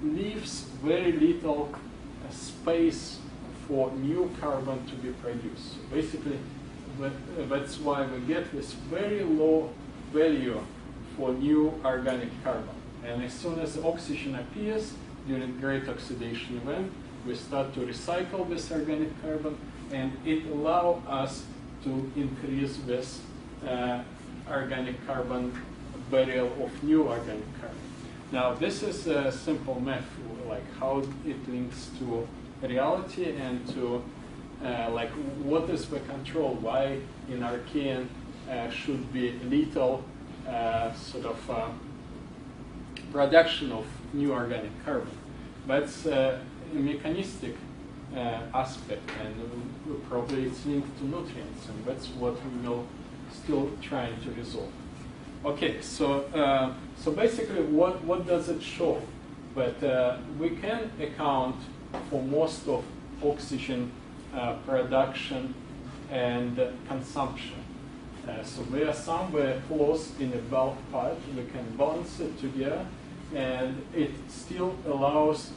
leaves very little space for new carbon to be produced. So basically, that's why we get this very low value for new organic carbon. And as soon as oxygen appears during great oxidation event, we start to recycle this organic carbon, and it allows us to increase this organic carbon burial of new organic carbon. Now, this is a simple math, like how it links to reality and to like what is the control, why in Archean should be little sort of production of new organic carbon. That's a mechanistic aspect, and probably it's linked to nutrients, and that's what we will still trying to resolve. Okay, so so basically, what does it show? But we can account for most of oxygen production and consumption. So we are somewhere close in a bulk part. We can balance it together, and it still allows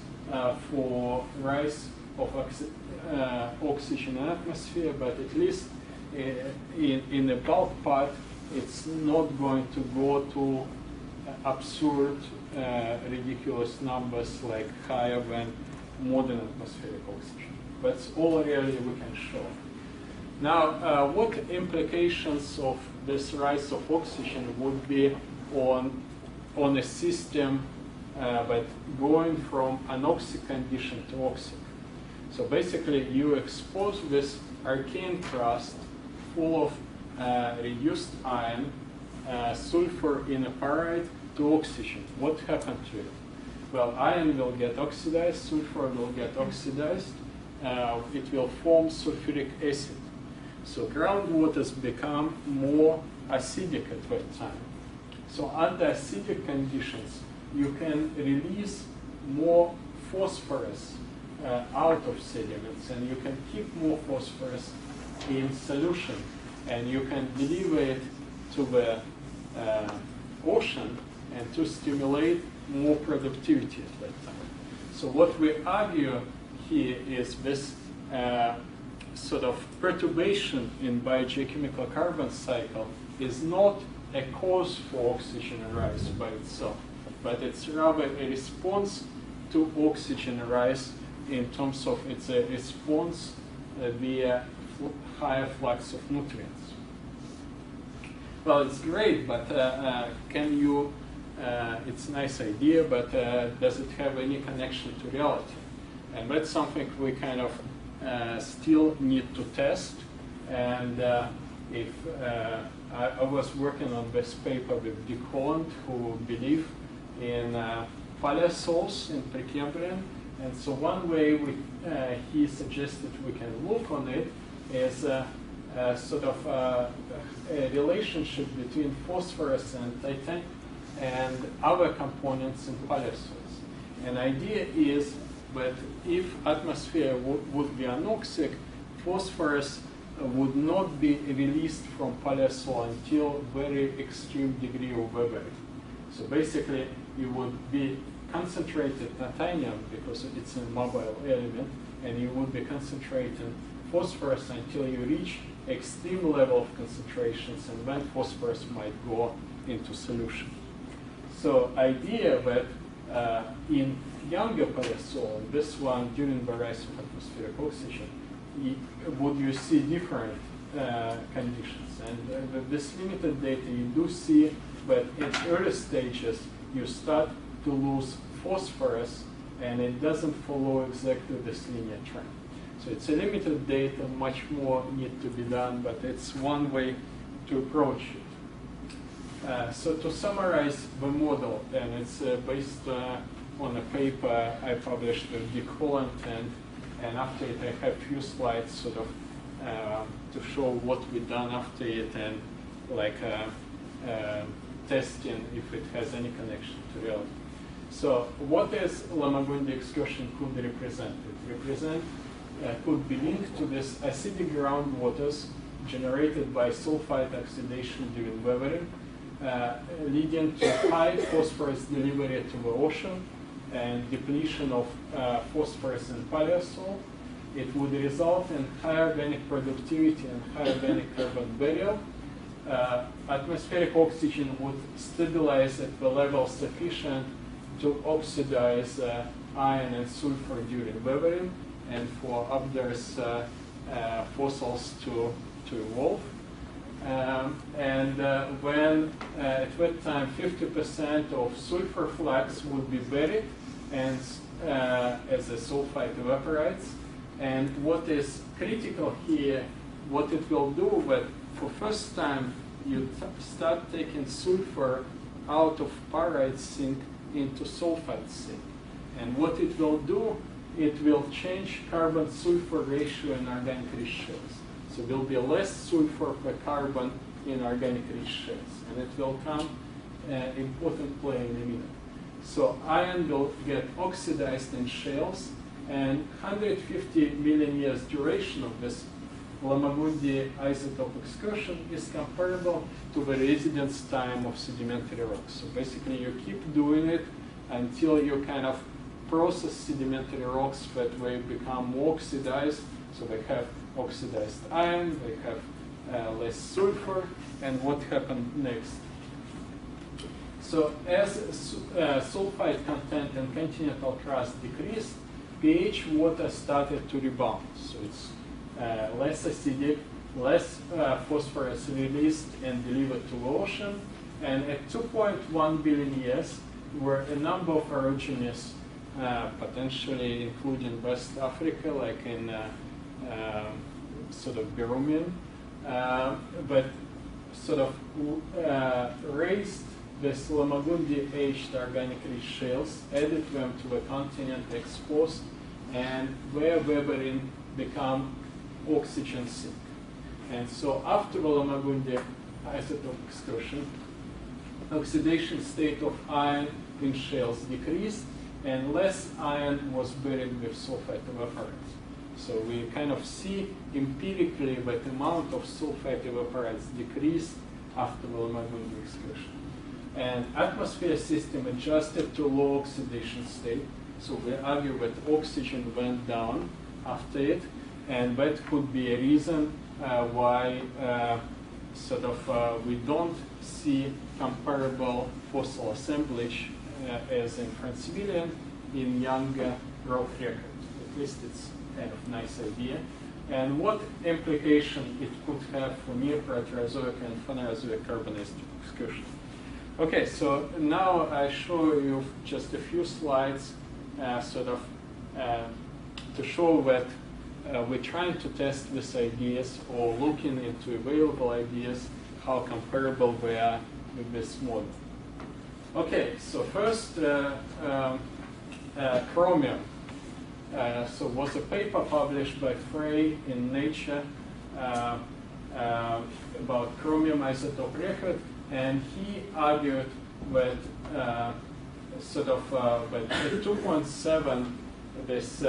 for rise of oxygen in atmosphere, but at least in the bulk part, it's not going to go to absurd, ridiculous numbers like higher than modern atmospheric oxygen. That's all really we can show. Now, what implications of this rise of oxygen would be on a system but going from anoxic condition to oxic? So basically, you expose this Archean crust full of reduced iron, sulfur evaporite to oxygen. What happened to it? Well, iron will get oxidized, sulfur will get oxidized, it will form sulfuric acid. So groundwaters become more acidic at that time. So under acidic conditions, you can release more phosphorus out of sediments, and you can keep more phosphorus in solution, and you can deliver it to the ocean and to stimulate more productivity at that time. So what we argue here is this sort of perturbation in biogeochemical carbon cycle is not a cause for oxygen rise by itself, but it's rather a response to oxygen rise in terms of it's a response via higher flux of nutrients. Well, it's great, but can you, it's a nice idea, but does it have any connection to reality? And that's something we kind of still need to test. And if I was working on this paper with Dick Holland, who believe in paleosols in Precambrian. And so one way he suggested we can look on it is sort of a relationship between phosphorus and titan and other components in paleosols. An idea is that if atmosphere would be anoxic, phosphorus would not be released from paleosol until very extreme degree of weathering. So basically, you would be concentrated titanium because it's a mobile element, and you would be concentrating phosphorus until you reach extreme level of concentrations, and then phosphorus might go into solution. So idea that in younger paleosol, this one during the rise of atmospheric oxygen, would you see different conditions? And with this limited data, you do see that in early stages, you start to lose phosphorus, and it doesn't follow exactly this linear trend. So it's a limited data, much more need to be done, but it's one way to approach it. So to summarize the model, and it's based on a paper I published with Dick Holland, and after it I have few slides sort of to show what we've done after it, and like testing if it has any connection to reality. So what is Lamagoundi excursion could represent? It could be linked to this acidic groundwaters generated by sulfite oxidation during weathering, leading to high phosphorus delivery to the ocean, and depletion of phosphorus and paleosol, it would result in higher organic productivity and higher organic carbon burial. Atmospheric oxygen would stabilize at the level sufficient to oxidize iron and sulfur during weathering and for others fossils to evolve. When at that time 50% of sulfur flux would be buried and as a sulfite evaporites. And what is critical here, what it will do, that for first time you start taking sulfur out of pyrite sink into sulfite sink. And what it will do, it will change carbon-sulfur ratio in organic rich shells. So there will be less sulfur per carbon in organic rich shells. And it will come an important play in a minute. So iron will get oxidized in shells, and 150 million years duration of this Lamagundi isotope excursion is comparable to the residence time of sedimentary rocks. So basically you keep doing it until you kind of process sedimentary rocks that they become more oxidized. So they have oxidized iron, they have less sulfur, and what happened next? So as sulfite content in continental crust decreased, pH water started to rebound. So it's less acidic, less phosphorus released and delivered to the ocean. And at 2.1 billion years, were a number of orogenies, potentially including West Africa, like in sort of Birimian, but sort of raised this Lamagundi aged organic rich shells, added them to the continent, exposed, and where weathering become oxygen sink. And so after the Lamagundi isotope excursion, oxidation state of iron in shells decreased, and less iron was buried with sulfite evaporites. So we kind of see empirically that the amount of sulfite evaporites decreased after the Lamagundi excursion. And atmosphere system adjusted to low oxidation state. So we argue that oxygen went down after it, and that could be a reason why we don't see comparable fossil assemblage as in Francevilian in younger rock record. At least it's kind of nice idea. And what implication it could have for near Proterozoic and Phanerozoic carbonate excursion. Okay, so now I show you just a few slides to show that we're trying to test these ideas or looking into available ideas, how comparable they are with this model. Okay, so first, chromium. So was a paper published by Frey in Nature about chromium isotope record, and he argued that that at 2.7, this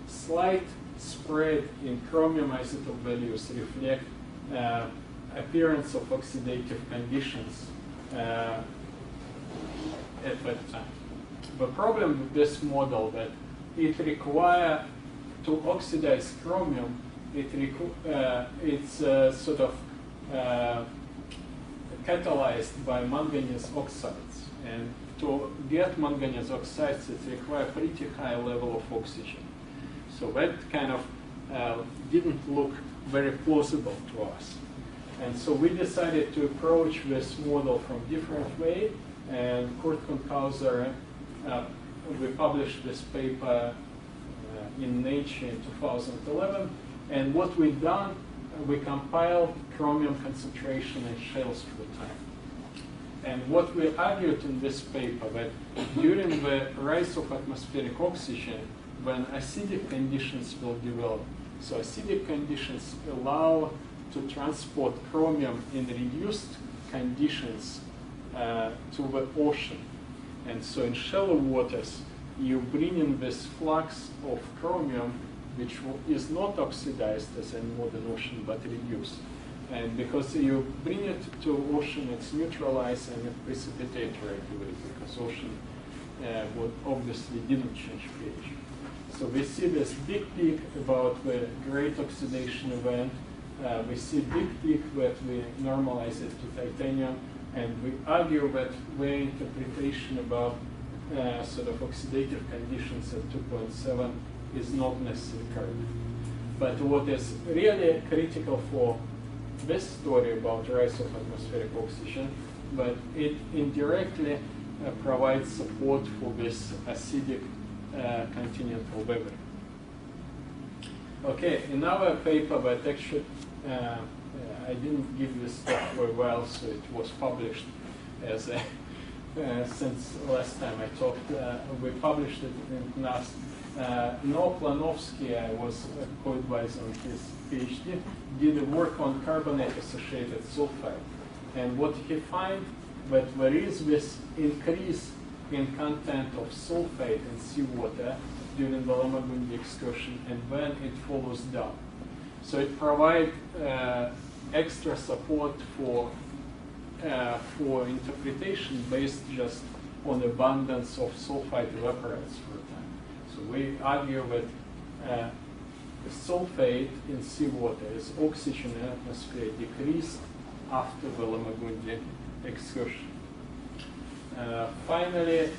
slight spread in chromium isotope values reflect appearance of oxidative conditions at that time. The problem with this model that it requires to oxidize chromium, it's catalyzed by manganese oxides. And to get manganese oxides, it requires pretty high level of oxygen. So that kind of didn't look very plausible to us. And so we decided to approach this model from different way. And Kurt Konkhauser, we published this paper in Nature in 2011. And what we've done, we compiled chromium concentration in shells for the time. And what we argued in this paper, that during the rise of atmospheric oxygen, when acidic conditions will develop, so acidic conditions allow to transport chromium in reduced conditions to the ocean. And so in shallow waters, you bring in this flux of chromium, which is not oxidized as in modern ocean, but reduced. And because you bring it to ocean, it's neutralized and it precipitates rapidly, because ocean what obviously didn't change pH. So we see this big peak about the great oxidation event. We see big peak that we normalize it to titanium, and we argue that the interpretation about sort of oxidative conditions at 2.7 is not necessarily correct. But what is really critical for this story about rise of atmospheric oxygen, but it indirectly provides support for this acidic continental weathering. Okay, in our paper, but actually I didn't give this talk very well, so it was published as a, since last time I talked, we published it in NAS. Noah Planovsky, I was co-advisor on his PhD, did a work on carbonate-associated sulfite. And what he found, that there is this increase in content of sulfate in seawater during the Lamagundi excursion, and then it follows down. So it provides extra support for interpretation based just on abundance of sulfite evaporites for a time. So we argue that sulfate in seawater is oxygen in atmosphere decreased after the Lamagundi excursion. Finally,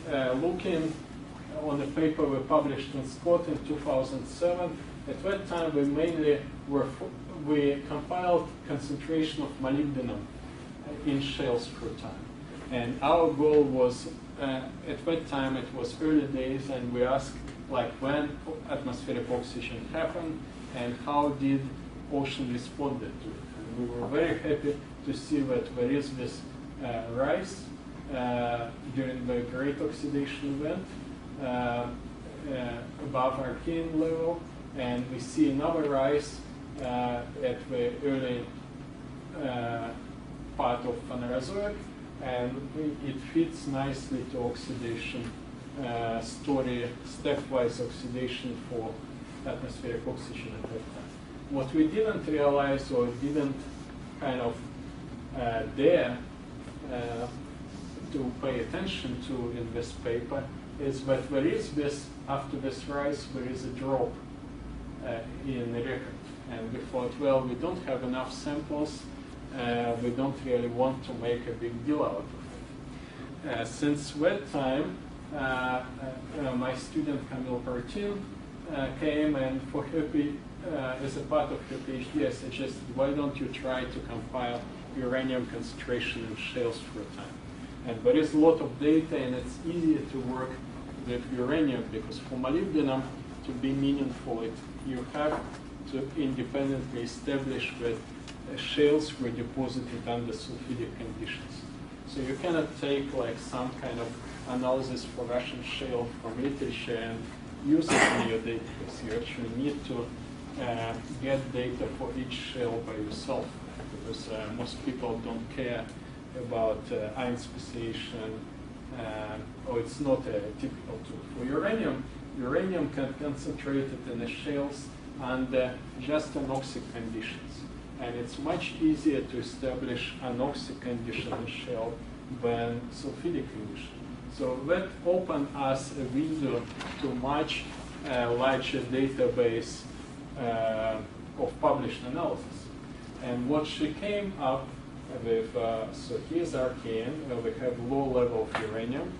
looking on a paper we published in Scott in 2007, at that time we mainly we compiled concentration of molybdenum in shales per time. And our goal was, at that time it was early days, and we asked like when atmospheric oxygen happened and how did ocean responded to it. And we were very happy to see that there is this rise during the great oxidation event above Archean level, and we see another rise at the early part of Phanerozoic, and it fits nicely to oxidation story, stepwise oxidation for atmospheric oxygen at that time. What we didn't realize or didn't kind of dare to pay attention to in this paper is that there is this, after this rise, there is a drop in the record. And we thought, well, we don't have enough samples, we don't really want to make a big deal out of it. Since that time, my student Camille Partin came, and for her, as a part of her PhD, I suggested, why don't you try to compile uranium concentration in shales for a time? And there is a lot of data, and it's easier to work with uranium, because for molybdenum to be meaningful, you have to independently establish that shales were deposited under sulfidic conditions. So you cannot take like some kind of analysis for Russian shale from literature and use it in your database. You actually need to get data for each shale by yourself, because most people don't care about ion speciation, or it's not a typical tool. For uranium, uranium can concentrate it in the shales under just anoxic conditions. And it's much easier to establish anoxic condition in shale than sulfidic condition. So that opened us a window to much larger database of published analysis. And what she came up with, so here's Archean, we have low level of uranium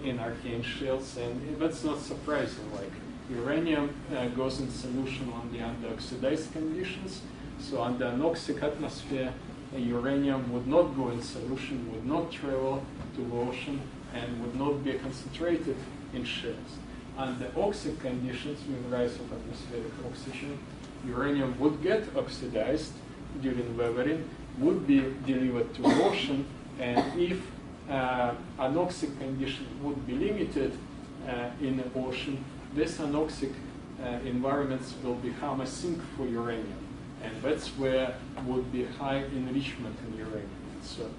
in Archean shales, and that's not surprising. Like uranium goes in solution only under oxidized conditions. So under anoxic atmosphere, uranium would not go in solution, would not travel to the ocean, and would not be concentrated in shales. Under oxic conditions with rise of atmospheric oxygen, uranium would get oxidized during weathering, would be delivered to the ocean, and if anoxic condition would be limited in the ocean, this anoxic environments will become a sink for uranium. And that's where would be high enrichment in uranium. So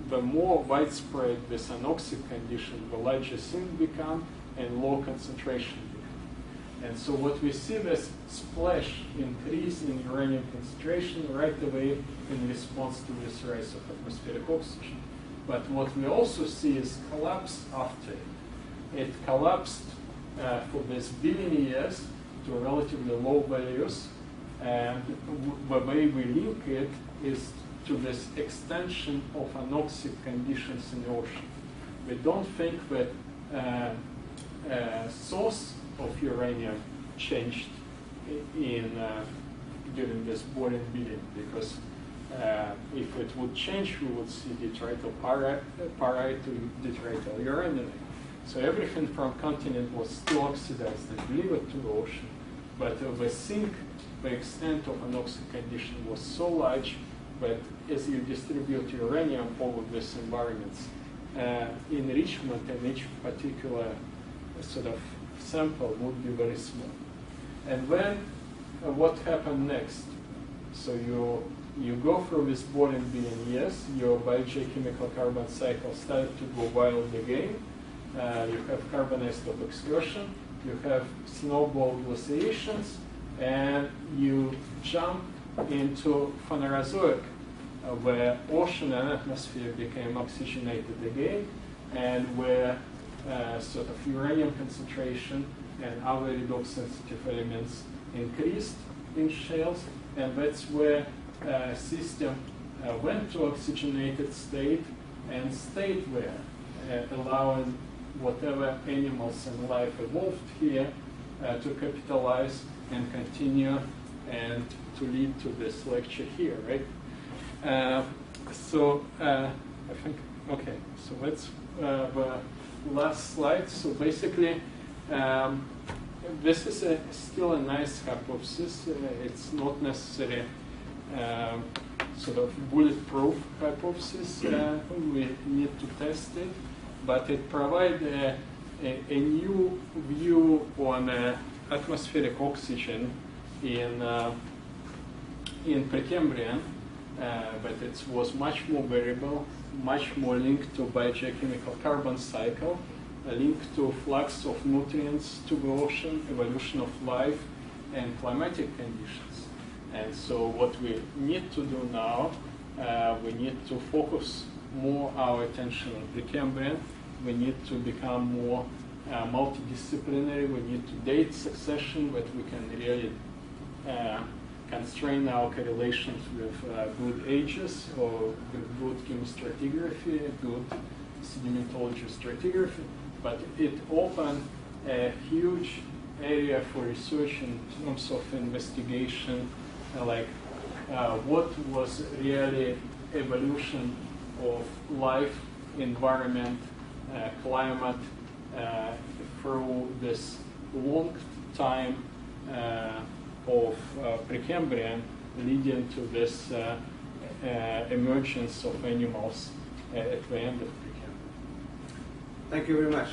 the more widespread this anoxic condition, the larger sink become and low concentration become. And so what we see this splash increase in uranium concentration right away in response to this rise of atmospheric oxygen. But what we also see is collapse after it. it collapsed for this billion years to relatively low values, and the way we link it is to this extension of anoxic conditions in the ocean. We don't think that source of uranium changed during this boiling billion, because if it would change, we would see detrital pyrite to detrital uranium. So everything from continent was still oxidized and delivered to the ocean, but the sink, the extent of anoxic condition was so large that as you distribute uranium over these environments, enrichment in each particular sort of sample would be very small. And then what happened next? So you go through this boiling billion years, your biogeochemical carbon cycle started to go wild again. You have carbon isotope excursion, you have snowball glaciations, and you jump into Phanerozoic, where ocean and atmosphere became oxygenated again, and where sort of uranium concentration and other redox sensitive elements increased in shales, and that's where system went to oxygenated state and stayed there, allowing whatever animals and life evolved here to capitalize and continue and to lead to this lecture here, right? So I think, okay, so that's the last slide. So basically, this is still a nice hypothesis. It's not necessarily sort of bulletproof hypothesis. We need to test it, but it provides a new view on atmospheric oxygen in Precambrian, but it was much more variable, much more linked to biogeochemical carbon cycle, linked to flux of nutrients to the ocean, evolution of life, and climatic conditions. And so what we need to do now, we need to focus more our attention on Precambrian. We need to become more multidisciplinary. We need to date succession, that we can really constrain our correlations with good ages, or with good chemostratigraphy, good sedimentology stratigraphy. But it opened a huge area for research in terms of investigation, like what was really evolution of life, environment, climate through this long time of Precambrian, leading to this emergence of animals at the end of Precambrian. Thank you very much.